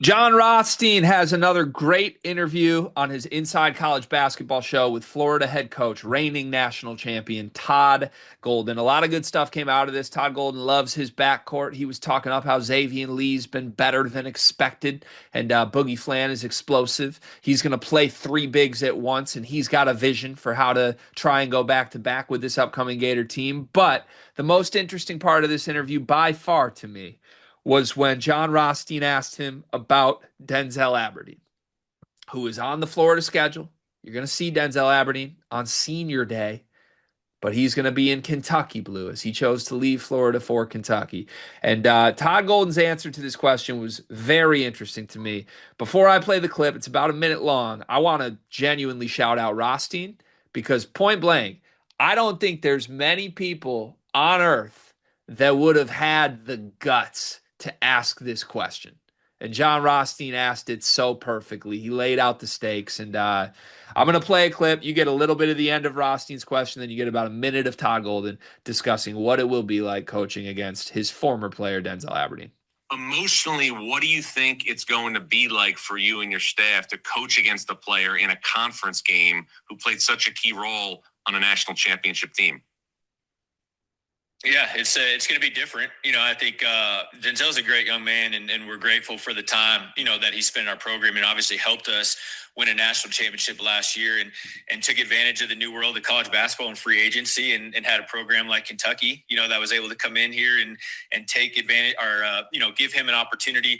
John Rothstein has another great interview on his Inside College Basketball show with Florida head coach, reigning national champion Todd Golden. A lot of good stuff came out of this. Todd Golden loves his backcourt. He was talking up how Xavier Lee's been better than expected, and Boogie Flan is explosive. He's going to play three bigs at once, and he's got a vision for how to try and go back to back with this upcoming Gator team. But the most interesting part of this interview, by far to me, was when John Rothstein asked him about Denzel Aberdeen, who is on the Florida schedule. You're going to see Denzel Aberdeen on senior day, but he's going to be in Kentucky blue as he chose to leave Florida for Kentucky. And Todd Golden's answer to this question was very interesting to me. Before I play the clip, it's about a minute long. I want to genuinely shout out Rothstein because point blank, I don't think there's many people on earth that would have had the guts to ask this question. And John Rothstein asked it so perfectly. He laid out the stakes. And I'm going to play a clip. You get a little bit of the end of Rothstein's question, then you get about a minute of Todd Golden discussing what it will be like coaching against his former player, Denzel Aberdeen. Emotionally, what do you think it's going to be like for you and your staff to coach against a player in a conference game who played such a key role on a national championship team? Yeah, it's going to be different. I think Denzel's a great young man, and we're grateful for the time, that he spent in our program and obviously helped us win a national championship last year and took advantage of the new world of college basketball and free agency and had a program like Kentucky, that was able to come in here and take advantage or, give him an opportunity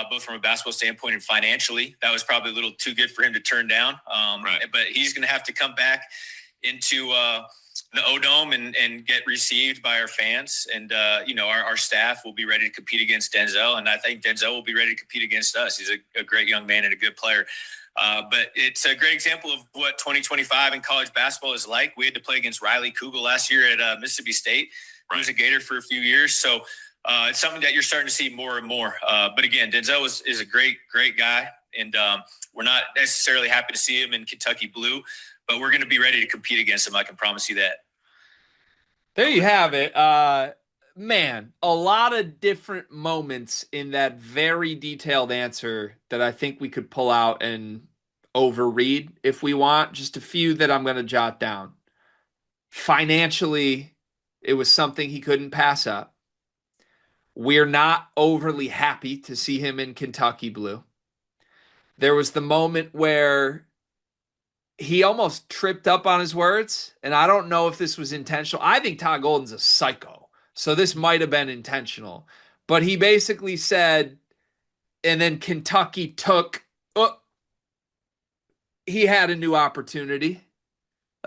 both from a basketball standpoint and financially. That was probably a little too good for him to turn down. Right. But he's going to have to come back into the O-Dome and get received by our fans. And, our staff will be ready to compete against Denzel. And I think Denzel will be ready to compete against us. He's a great young man and a good player. But it's a great example of what 2025 in college basketball is like. We had to play against Riley Kugel last year at Mississippi State. Right. He was a Gator for a few years. So it's something that you're starting to see more and more. But again, Denzel is a great guy. And we're not necessarily happy to see him in Kentucky blue, but we're going to be ready to compete against him. I can promise you that. There you have it. Man, a lot of different moments in that very detailed answer that I think we could pull out and overread if we want. Just a few that I'm going to jot down. Financially, it was something he couldn't pass up. We're not overly happy to see him in Kentucky blue. There was the moment where he almost tripped up on his words, and I don't know if this was intentional. I think Todd Golden's a psycho, so this might have been intentional. But he basically said, and then Kentucky took, he had a new opportunity.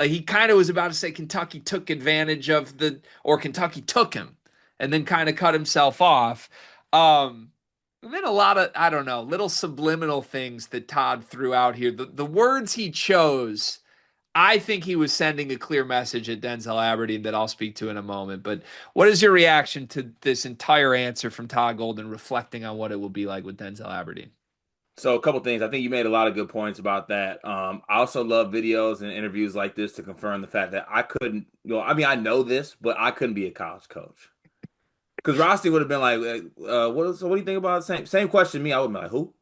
He kind of was about to say Kentucky took advantage of or Kentucky took him, and then kind of cut himself off. And then a lot of, I don't know, little subliminal things that Todd threw out here. The words he chose, I think he was sending a clear message at Denzel Aberdeen that I'll speak to in a moment. But what is your reaction to this entire answer from Todd Golden reflecting on what it will be like with Denzel Aberdeen? So a couple things. I think you made a lot of good points about that. I also love videos and interviews like this to confirm the fact that I couldn't, I know this, but I couldn't be a college coach. Because Rossi would have been like, what do you think about the same question to me? I would be like, who?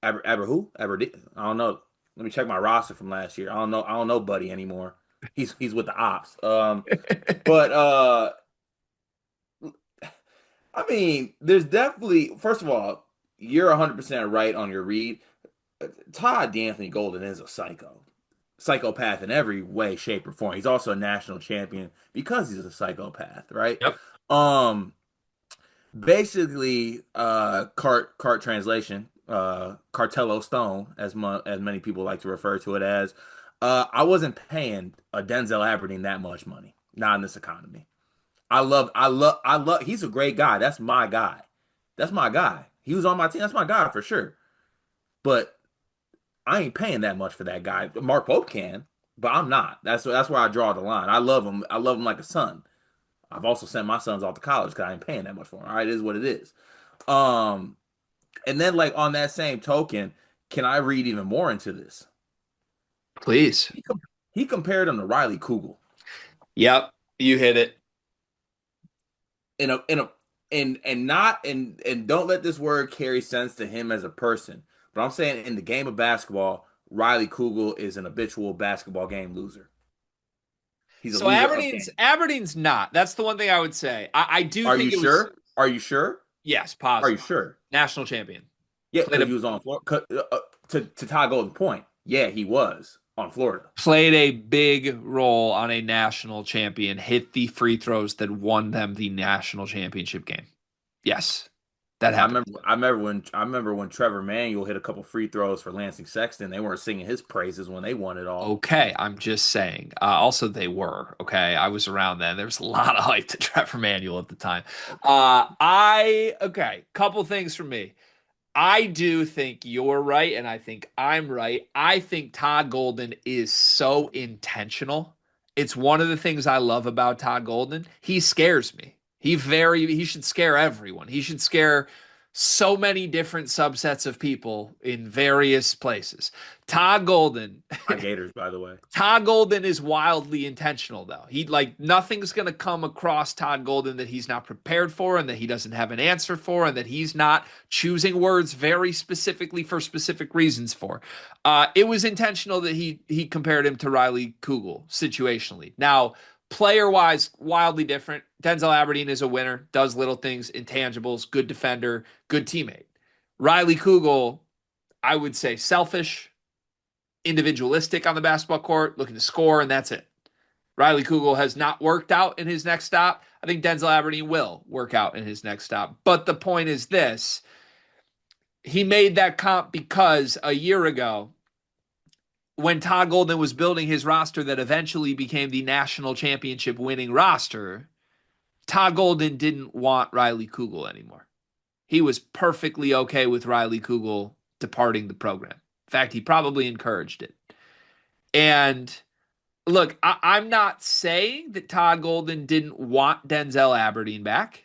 Who? Aberdeen? I don't know. Let me check my roster from last year. I don't know Buddy anymore. He's with the ops. But I mean, there's definitely, first of all, you're 100% right on your read. Todd D'Anthony Golden is a psychopath in every way, shape, or form. He's also a national champion because he's a psychopath, right? Yep. Basically, cart translation, Cartello Stone, as many people like to refer to it as. I wasn't paying a Denzel Aberdeen that much money, not in this economy. I love. He's a great guy. That's my guy. That's my guy. He was on my team. That's my guy for sure. But I ain't paying that much for that guy. Mark Pope can, but I'm not. That's where I draw the line. I love him. I love him like a son. I've also sent my sons off to college because I ain't paying that much for him. All right, it is what it is. And then like on that same token, can I read even more into this? Please. He compared him to Riley Kugel. Yep, you hit it. In a and don't let this word carry sense to him as a person. But I'm saying in the game of basketball, Riley Kugel is an habitual basketball game loser. He's a So loser of Aberdeen's not. That's the one thing I would say. I do Are you think it was, sure? Are you sure? yes, Are you positive. sure? National champion. Yeah, Played because he a was on Florida. To Todd Golden's point, yeah, he was on Florida. played a big role on a national champion, hit the free throws that won them the national championship game. Yes, that happened. I remember when Trevor Manuel hit a couple free throws for Lansing Sexton. They weren't singing his praises when they won it all. Okay, I'm just saying. Also, they were. Okay, I was around then. There was a lot of hype to Trevor Manuel at the time. Couple things for me. I do think you're right, and I think I'm right. I think Todd Golden is so intentional. It's one of the things I love about Todd Golden. He scares me. He should scare everyone. He should scare so many different subsets of people in various places. Todd Golden My Gators, by the way. Todd Golden is wildly intentional, though. He like nothing's going to come across Todd Golden that he's not prepared for and that he doesn't have an answer for and that he's not choosing words very specifically for specific reasons for. It was intentional that he compared him to Riley Kugel situationally. Now, player-wise, wildly different. Denzel Aberdeen is a winner, does little things, intangibles, good defender, good teammate. Riley Kugel, I would say selfish, individualistic on the basketball court, looking to score, and that's it. Riley Kugel has not worked out in his next stop. I think Denzel Aberdeen will work out in his next stop. But the point is this. He made that comp because a year ago, when Todd Golden was building his roster that eventually became the national championship winning roster, Todd Golden didn't want Riley Kugel anymore. He was perfectly okay with Riley Kugel departing the program. In fact, he probably encouraged it. And look, I'm not saying that Todd Golden didn't want Denzel Aberdeen back,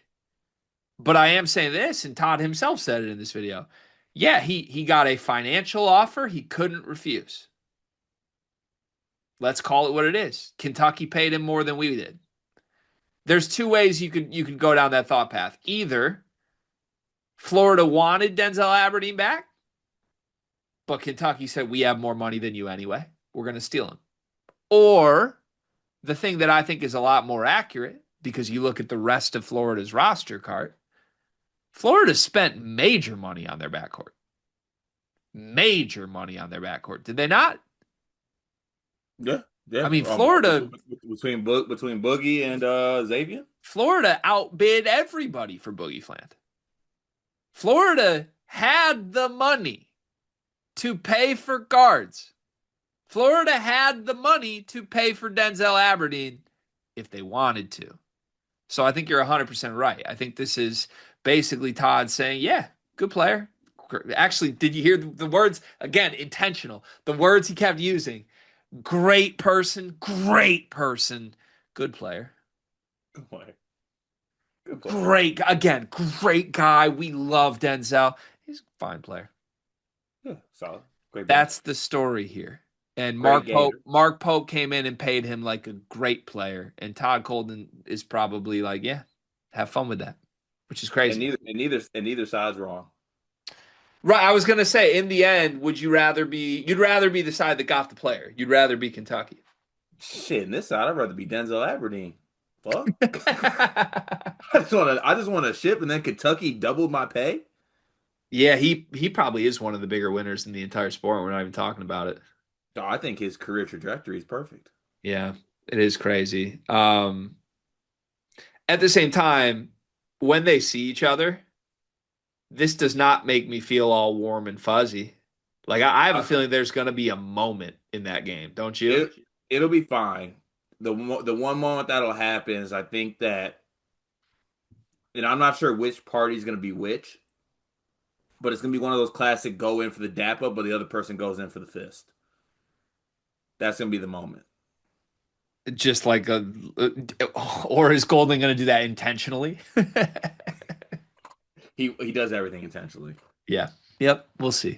but I am saying this, and Todd himself said it in this video. Yeah, he got a financial offer he couldn't refuse. Let's call it what it is. Kentucky paid him more than we did. There's two ways you could go down that thought path. Either Florida wanted Denzel Aberdeen back, but Kentucky said, we have more money than you anyway. We're going to steal him. Or the thing that I think is a lot more accurate, because you look at the rest of Florida's roster card, Florida spent major money on their backcourt. Major money on their backcourt. Did they not? Yeah. Yeah. I mean, Florida between Boogie and Xavier. Florida outbid everybody for Boogie Flant. Florida had the money to pay for guards. Florida had the money to pay for Denzel Aberdeen if they wanted to. So I think you're 100% right. I think this is basically Todd saying, yeah, good player. Actually, did you hear the words? Again, intentional. The words he kept using. Great person, good player. Good player. Great guy. We love Denzel. He's a fine player. Yeah, solid. Great. That's the story here. And Mark Pope came in and paid him like a great player. And Todd Golden is probably like, yeah, have fun with that, which is crazy. And neither side's wrong. Right. I was gonna say, in the end, you'd rather be the side that got the player. You'd rather be Kentucky. Shit, in this side, I'd rather be Denzel Aberdeen. Fuck. I just want to ship, and then Kentucky doubled my pay. Yeah, he probably is one of the bigger winners in the entire sport. We're not even talking about it. Oh, I think his career trajectory is perfect. Yeah, it is crazy. At the same time, when they see each other, this does not make me feel all warm and fuzzy. Like I have a feeling there's going to be a moment in that game, don't you? It'll be fine. The one moment that'll happen is I think that, and I'm not sure which party is going to be which, but it's going to be one of those classic go in for the dap up, but the other person goes in for the fist. That's going to be the moment. Just like or is Golden going to do that intentionally? He does everything intentionally. Yeah. Yep. We'll see.